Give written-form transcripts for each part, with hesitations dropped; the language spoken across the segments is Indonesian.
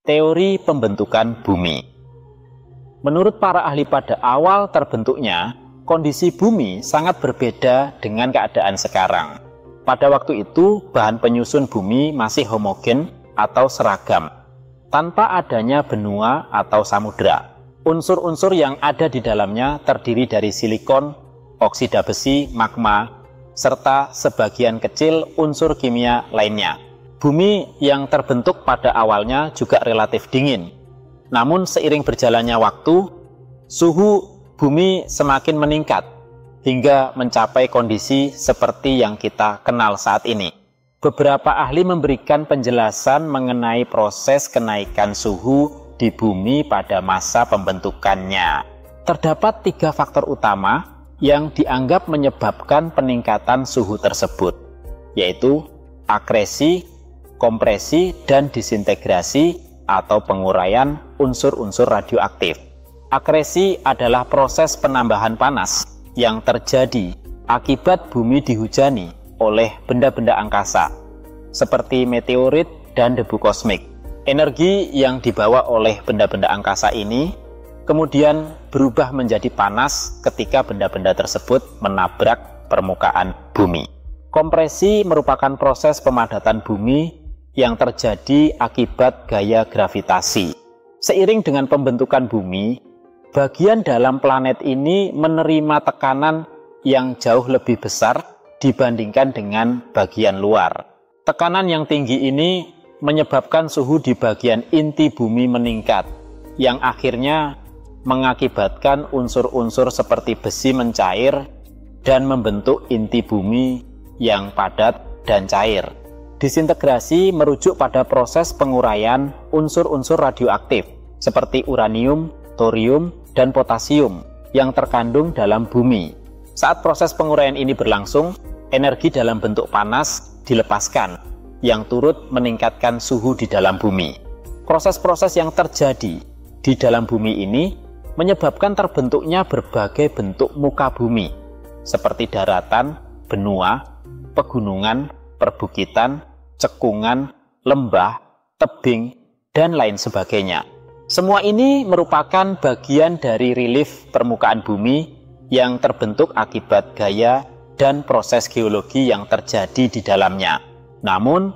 Teori pembentukan bumi. Menurut para ahli, pada awal terbentuknya, kondisi bumi sangat berbeda dengan keadaan sekarang. Pada waktu itu, bahan penyusun bumi masih homogen atau seragam, tanpa adanya benua atau samudra. Unsur-unsur yang ada di dalamnya terdiri dari silikon, oksida besi, magma, serta sebagian kecil unsur kimia lainnya. Bumi yang terbentuk pada awalnya juga relatif dingin. Namun seiring berjalannya waktu, suhu bumi semakin meningkat hingga mencapai kondisi seperti yang kita kenal saat ini. Beberapa ahli memberikan penjelasan mengenai proses kenaikan suhu di bumi pada masa pembentukannya. Terdapat 3 faktor utama yang dianggap menyebabkan peningkatan suhu tersebut, yaitu akresi, kompresi, dan disintegrasi atau penguraian unsur-unsur radioaktif. Akresi adalah proses penambahan panas yang terjadi akibat bumi dihujani oleh benda-benda angkasa, seperti meteorit dan debu kosmik. Energi yang dibawa oleh benda-benda angkasa ini kemudian berubah menjadi panas ketika benda-benda tersebut menabrak permukaan bumi. Kompresi merupakan proses pemadatan bumi yang terjadi akibat gaya gravitasi. Seiring dengan pembentukan bumi, bagian dalam planet ini menerima tekanan yang jauh lebih besar dibandingkan dengan bagian luar. Tekanan yang tinggi ini menyebabkan suhu di bagian inti bumi meningkat, yang akhirnya mengakibatkan unsur-unsur seperti besi mencair dan membentuk inti bumi yang padat dan cair. Disintegrasi merujuk pada proses penguraian unsur-unsur radioaktif seperti uranium, thorium, dan potasium yang terkandung dalam bumi. Saat proses penguraian ini berlangsung, energi dalam bentuk panas dilepaskan yang turut meningkatkan suhu di dalam bumi. Proses-proses yang terjadi di dalam bumi ini menyebabkan terbentuknya berbagai bentuk muka bumi seperti daratan, benua, pegunungan, perbukitan, cekungan, lembah, tebing, dan lain sebagainya. Semua ini merupakan bagian dari relief permukaan bumi yang terbentuk akibat gaya dan proses geologi yang terjadi di dalamnya. Namun,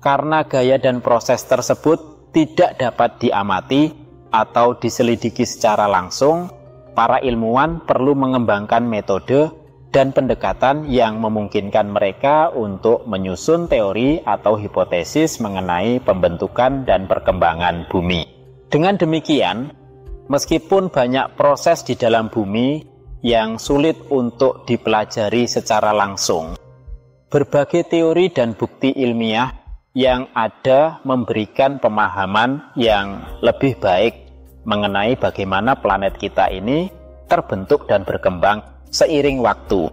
karena gaya dan proses tersebut tidak dapat diamati atau diselidiki secara langsung, para ilmuwan perlu mengembangkan metode dan pendekatan yang memungkinkan mereka untuk menyusun teori atau hipotesis mengenai pembentukan dan perkembangan bumi. Dengan demikian, meskipun banyak proses di dalam bumi yang sulit untuk dipelajari secara langsung, berbagai teori dan bukti ilmiah yang ada memberikan pemahaman yang lebih baik mengenai bagaimana planet kita ini terbentuk dan berkembang seiring waktu.